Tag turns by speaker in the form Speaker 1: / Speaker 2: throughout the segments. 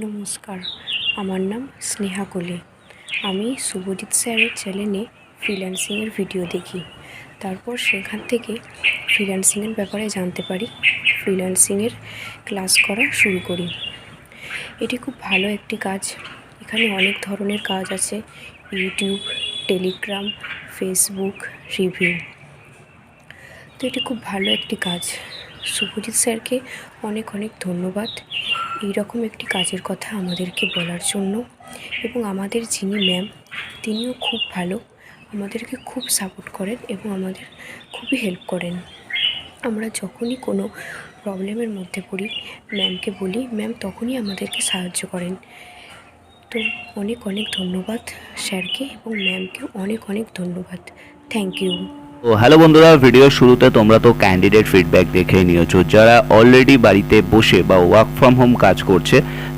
Speaker 1: নমস্কার, আমার নাম স্নেহা কোলে। আমি শুভজিৎ স্যারের চ্যানেলে ফ্রিল্যান্সিংয়ের ভিডিও দেখি। তারপর সেখান থেকে ফ্রিল্যান্সিংয়ের ব্যাপারে জানতে পারি, ফ্রিল্যান্সিংয়ের ক্লাস করা শুরু করি। এটি খুব ভালো একটি কাজ। এখানে অনেক ধরনের কাজ আছে: ইউটিউব, টেলিগ্রাম, ফেসবুক, রিভিউ। তো এটি খুব ভালো একটি কাজ। শুভজিৎ স্যারকে অনেক অনেক ধন্যবাদ এইরকম একটি কাজের কথা আমাদেরকে বলার জন্য। এবং আমাদের যিনি ম্যাম, তিনিও খুব ভালো, আমাদেরকে খুব সাপোর্ট করেন এবং আমাদের খুবই হেল্প করেন। আমরা যখনই কোনো প্রবলেমের মধ্যে পড়ি, ম্যামকে বলি, ম্যাম তখনই আমাদেরকে সাহায্য করেন। তো অনেক অনেক ধন্যবাদ স্যারকে এবং ম্যামকেও অনেক অনেক ধন্যবাদ। Thank you.
Speaker 2: তো হ্যালো বন্ধুরা, ভিডিওর শুরুতে তোমরা তো ক্যান্ডিডেট ফিডব্যাক দেখে নিয়েছো। যারা অলরেডি বাড়িতে বসে বা ওয়ার্ক ফ্রম হোম কাজ করছে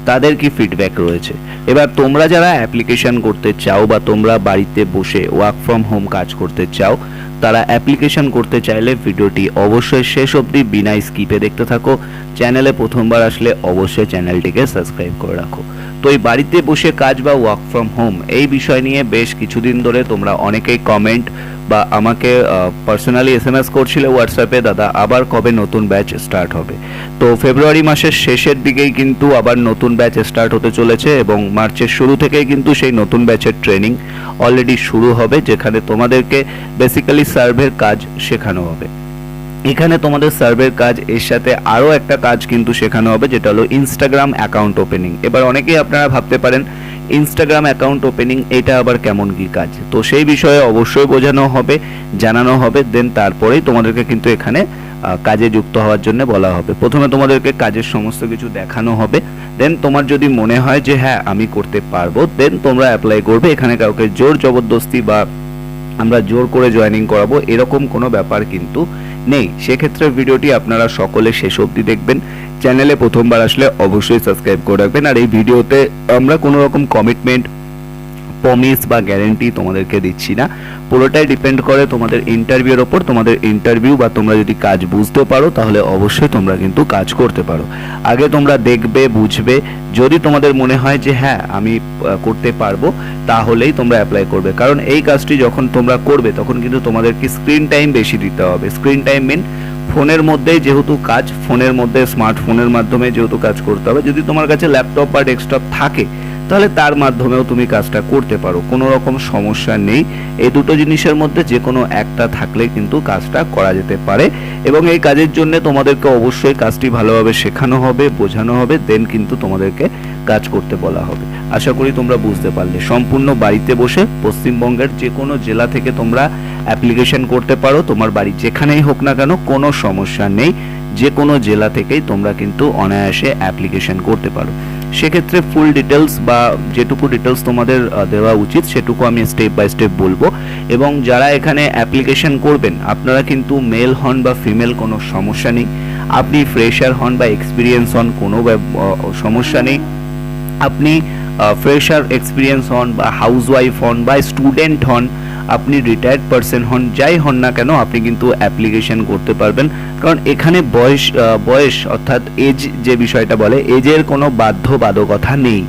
Speaker 2: তাদের কি ফিডব্যাক রয়েছে। এবার তোমরা যারা অ্যাপ্লিকেশন করতে চাও বা তোমরা বাড়িতে বসে ওয়ার্ক ফ্রম হোম কাজ করতে চাও, তারা অ্যাপ্লিকেশন করতে চাইলে ভিডিওটি অবশ্যই শেষ অবধি বিনা স্কিপে দেখতে থাকো। চ্যানেলে প্রথমবার আসলে অবশ্যই চ্যানেলটিকে সাবস্ক্রাইব করে রাখো। তো এই বাড়িতে বসে কাজ বা ওয়ার্ক ফ্রম হোম এই বিষয় নিয়ে বেশ কিছুদিন ধরে তোমরা অনেকেই কমেন্ট বা আমাকে পার্সোনালি SMS করছিলে হোয়াটসঅ্যাপে, দাদা আবার কবে নতুন ব্যাচ স্টার্ট হবে। তো ফেব্রুয়ারি মাসের শেষের দিকেই কিন্তু আবার নতুন ব্যাচ স্টার্ট হতে চলেছে এবং মার্চের শুরু থেকেই কিন্তু সেই নতুন ব্যাচের ট্রেনিং অলরেডি শুরু হবে, যেখানে তোমাদেরকে বেসিক্যালি সার্ভের কাজ শেখানো হবে। এখানে তোমাদের সার্ভের কাজ, এর সাথে আরও একটা কাজ কিন্তু শেখানো হবে, যেটা হলো ইনস্টাগ্রাম অ্যাকাউন্ট ওপেনিং। এবার অনেকেই আপনারা ভাবতে পারেন ইনস্টাগ্রাম অ্যাকাউন্ট ওপেনিং এটা আবার কেমন কি কাজ। তো সেই বিষয়ে অবশ্যই বোঝানো হবে, জানানো হবে, দেন তারপরেই তোমাদেরকে কিন্তু এখানে কাজে যুক্ত হওয়ার জন্য বলা হবে। প্রথমে তোমাদেরকে কাজের সমস্ত কিছু দেখানো হবে, দেন তোমার যদি মনে হয় যে হ্যাঁ আমি করতে পারবো, দেন তোমরা অ্যাপ্লাই করবে। এখানে কাউকে জোর জবরদস্তি বা আমরা জোর করে জয়েনিং করাবো এরকম কোনো ব্যাপার কিন্তু নেই। সেক্ষেত্রে ভিডিওটি আপনারা সকলে শেষ অবধি দেখবেন। চ্যানেলে প্রথমবার আসলে অবশ্যই সাবস্ক্রাইব করে রাখবেন। আর এই ভিডিওতে আমরা কোনো রকম কমিটমেন্ট, প্রমিস বা গ্যারেন্টি তোমাদেরকে দিচ্ছি না, পুরোটাই ডিপেন্ড করে তোমাদের ইন্টারভিউর ওপর। তোমাদের ইন্টারভিউ বা তোমরা যদি কাজ বুঝতে পারো তাহলে অবশ্যই তোমরা কিন্তু কাজ করতে পারো। আগে তোমরা দেখবে, বুঝবে, যদি তোমাদের মনে হয় যে হ্যাঁ আমি করতে পারবো, তাহলেই তোমরা অ্যাপ্লাই করবে। কারণ এই কাজটি যখন তোমরা করবে তখন কিন্তু তোমাদেরকে স্ক্রিন টাইম বেশি দিতে হবে। স্ক্রিন টাইম মিন ফোনের মধ্যেই যেহেতু কাজ, ফোনের মধ্যে স্মার্টফোনের মাধ্যমে যেহেতু কাজ করতে হবে। যদি তোমার কাছে ল্যাপটপ বা ডেস্কটপ থাকে তাহলে তার মাধ্যমেও তুমি কাজটা করতে পারো, কোনো রকম সমস্যা নেই। এই দুটো জিনিসের মধ্যে যে কোনো একটা থাকলে কিন্তু কাজটা করা যেতে পারে। এবং এই কাজের জন্য তোমাদেরকে অবশ্যই কাজটি ভালোভাবে শেখানো হবে, বোঝানো হবে, দেন কিন্তু তোমাদেরকে কাজ করতে বলা হবে। আশা করি তোমরা বুঝতে পারলে। সম্পূর্ণ বাড়িতে বসে পশ্চিমবঙ্গের যে কোনো জেলা থেকে তোমরা অ্যাপ্লিকেশন করতে পারো। তোমার বাড়ি যেখানেই হোক না কেন কোনো সমস্যা নেই, যে কোনো জেলা থেকেই তোমরা কিন্তু অনায়াসে অ্যাপ্লিকেশন করতে পারো। সেক্ষেত্রে ফুল ডিটেলস বা যেটুকু ডিটেলস তোমাদের দেওয়া উচিত সেটুকু আমি স্টেপ বাই স্টেপ বলবো। এবং যারা এখানে অ্যাপ্লিকেশন করবেন আপনারা কিন্তু মেল হন বা ফিমেল কোনো সমস্যা নেই, আপনি ফ্রেশার হন বা এক্সপিরিয়েন্স হন কোনো সমস্যা নেই, আপনি ফ্রেশার এক্সপিরিয়েন্স হন বা হাউসওয়াইফ হন বা স্টুডেন্ট হন, আপনি রিটায়ার্ড পারসন হন, যাই হন না কেন আপনি কিন্তু অ্যাপ্লিকেশন করতে পারবেন। কারণ এখানে বয়স অর্থাৎ এজ যে বিষয়টা বলে, এজের কোনো বাধ্যবাধকতা নেই।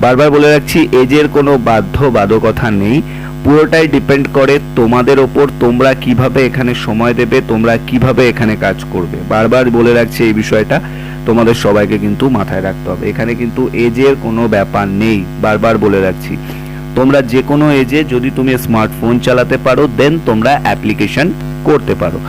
Speaker 2: বারবার বলে রাখছি, এজের কোনো বাধ্যবাধকতা নেই। পুরোটাই ডিপেন্ড করে তোমাদের ওপর, তোমরা কিভাবে এখানে সময় দেবে, তোমরা কিভাবে এখানে কাজ করবে। বারবার বলে রাখছি এই বিষয়টা তোমাদের সবাইকে কিন্তু মাথায় রাখতে হবে। এখানে কিন্তু এজের কোনো ব্যাপার নেই, বারবার বলে রাখছি। তোমরা যে কোনো এজে যদি তুমি স্মার্টফোন চালাতে পারো দেন তোমরা অ্যাপ্লিকেশন করতে পারো।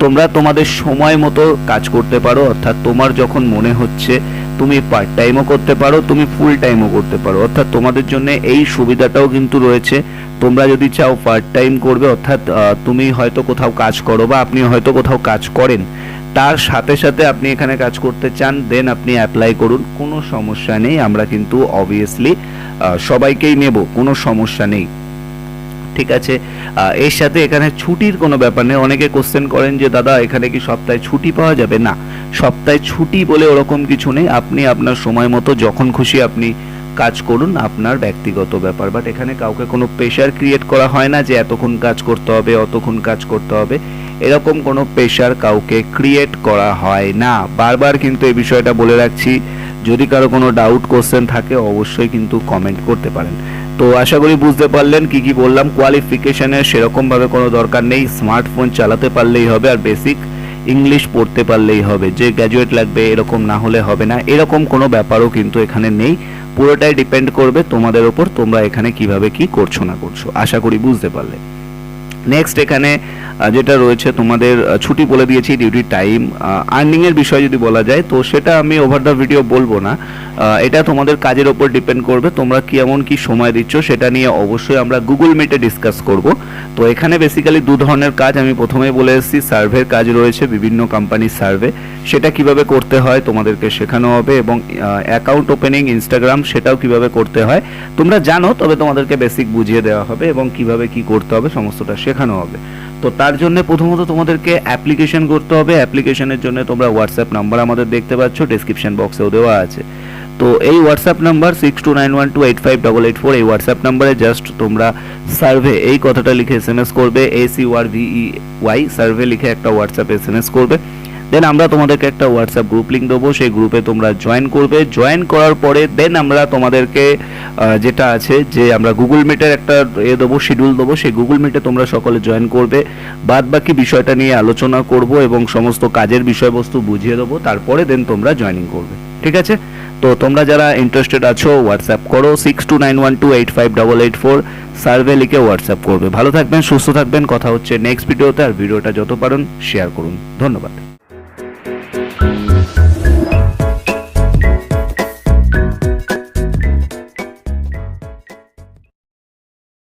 Speaker 2: তোমরা তোমাদের সময় মতো কাজ করতে পারো, অর্থাৎ তোমার যখন মনে হচ্ছে তুমি পার্ট টাইমও করতে পারো, তুমি ফুল টাইমও করতে পারো। অর্থাৎ তোমাদের জন্য এই সুবিধাটাও কিন্তু রয়েছে। তোমরা যদি চাও পার্ট টাইম করবে, অর্থাৎ তুমি হয়তো কোথাও কাজ করো বা আপনি হয়তো কোথাও কাজ করেন, তার সাথে সাথে আপনি এখানে কাজ করতে চান, দেন আপনি অ্যাপ্লাই করুন, কোনো সমস্যা নেই। আমরা কিন্তু অবভিয়াসলি সবাইকেই নেব, কোনো সমস্যা নেই, ঠিক আছে। এর সাথে এখানে ছুটির কোনো ব্যাপার নেই। অনেকে কোশ্চেন করেন যে দাদা এখানে কি সপ্তাহে ছুটি পাওয়া যাবে? না, সপ্তাহে ছুটি বলে ওরকম কিছু নেই। আপনি আপনার সময় মতো যখন খুশি আপনি কাজ করুন, আপনার ব্যক্তিগত ব্যাপার। বাট এখানে কাউকে কোনো প্রেশার ক্রিয়েট করা হয় না যে এতক্ষণ কাজ করতে হবে, অতক্ষণ কাজ করতে হবে, এরকম কোনো প্রেশার কাউকে ক্রিয়েট করা হয় না। বারবার কিন্তু এই বিষয়টা বলে রাখছি, যদি কারো কোনো ডাউট কোশ্চেন থাকে অবশ্যই কিন্তু কমেন্ট করতে পারেন। তো আশা করি বুঝতে পারলেন কি কি বললাম। কোয়ালিফিকেশনের সেরকমভাবে কোনো দরকার নেই, স্মার্টফোন চালাতে পারলেই হবে আর বেসিক ইংলিশ পড়তে পারলেই হবে, যে গ্র্যাজুয়েট লাগবে এরকম না হলে হবে না, এরকম কোনো ব্যাপারও কিন্তু এখানে নেই। পুরোটাই ডিপেন্ড করবে তোমাদের ওপর, তোমরা এখানে কিভাবে কি করছো না করছো। আশা করি বুঝতে পারলে। নেক্সট এখানে যেটা রয়েছে তোমাদের ছুটি বলে দিয়েছি, ডিউটি টাইম, আর্নিংয়ের বিষয় যদি বলা যায় তো সেটা আমি ওভার দ্য ভিডিও বলবো না, এটা তোমাদের কাজের ওপর ডিপেন্ড করবে, তোমরা কেমন কি সময় দিচ্ছ সেটা নিয়ে অবশ্যই আমরা গুগল মিটে ডিসকাস করব। তো এখানে বেসিক্যালি দু ধরনের কাজ আমি প্রথমেই বলে এসেছি, সার্ভের কাজ রয়েছে, বিভিন্ন কোম্পানির সার্ভে, সেটা কিভাবে করতে হয় তোমাদেরকে শেখানো হবে, এবং অ্যাকাউন্ট ওপেনিং ইনস্টাগ্রাম সেটাও কিভাবে করতে হয় তোমরা জানো, তবে তোমাদেরকে বেসিক বুঝিয়ে দেওয়া হবে এবং কিভাবে কি করতে হবে সমস্তটা শেখানো হবে। তো তার জন্য প্রথমত তোমাদেরকে অ্যাপ্লিকেশন করতে হবে। অ্যাপ্লিকেশনের জন্য তোমরা হোয়াটসঅ্যাপ নাম্বার আমাদের দেখতে পাচ্ছ, ডেসক্রিপশন বক্সেও দেওয়া আছে। তো এই হোয়াটসঅ্যাপ নাম্বার 6291285884, এই হোয়াটসঅ্যাপ নাম্বারে জাস্ট তোমরা সার্ভে এই কথাটা লিখে এসএমএস করবে, SURVEY সার্ভে লিখে একটা হোয়াটসঅ্যাপ এসএমএস করবে। দেন আমরা তোমাদেরকে একটা হোয়াটসঅ্যাপ গ্রুপ লিঙ্ক দেবো, সেই গ্রুপে তোমরা জয়েন করবে। জয়েন করার পরে দেন আমরা তোমাদেরকে যেটা আছে যে আমরা গুগল মিটের একটা দেবো, শিডিউল দেবো, সেই গুগল মিটে তোমরা সকলে জয়েন করবে, বাদ বাকি বিষয়টা নিয়ে আলোচনা করব এবং সমস্ত কাজের বিষয়বস্তু বুঝিয়ে দেবো, তারপরে দেন তোমরা জয়েনিং করবে। ঠিক আছে? তো তোমরা যারা ইন্টারেস্টেড আছো হোয়াটসঅ্যাপ করো, 6291285884 সার্ভে লিখে হোয়াটসঅ্যাপ করবে। ভালো থাকবেন, সুস্থ থাকবেন, কথা হচ্ছে নেক্সট ভিডিওতে। আর ভিডিওটা যত পারেন শেয়ার করুন। ধন্যবাদ।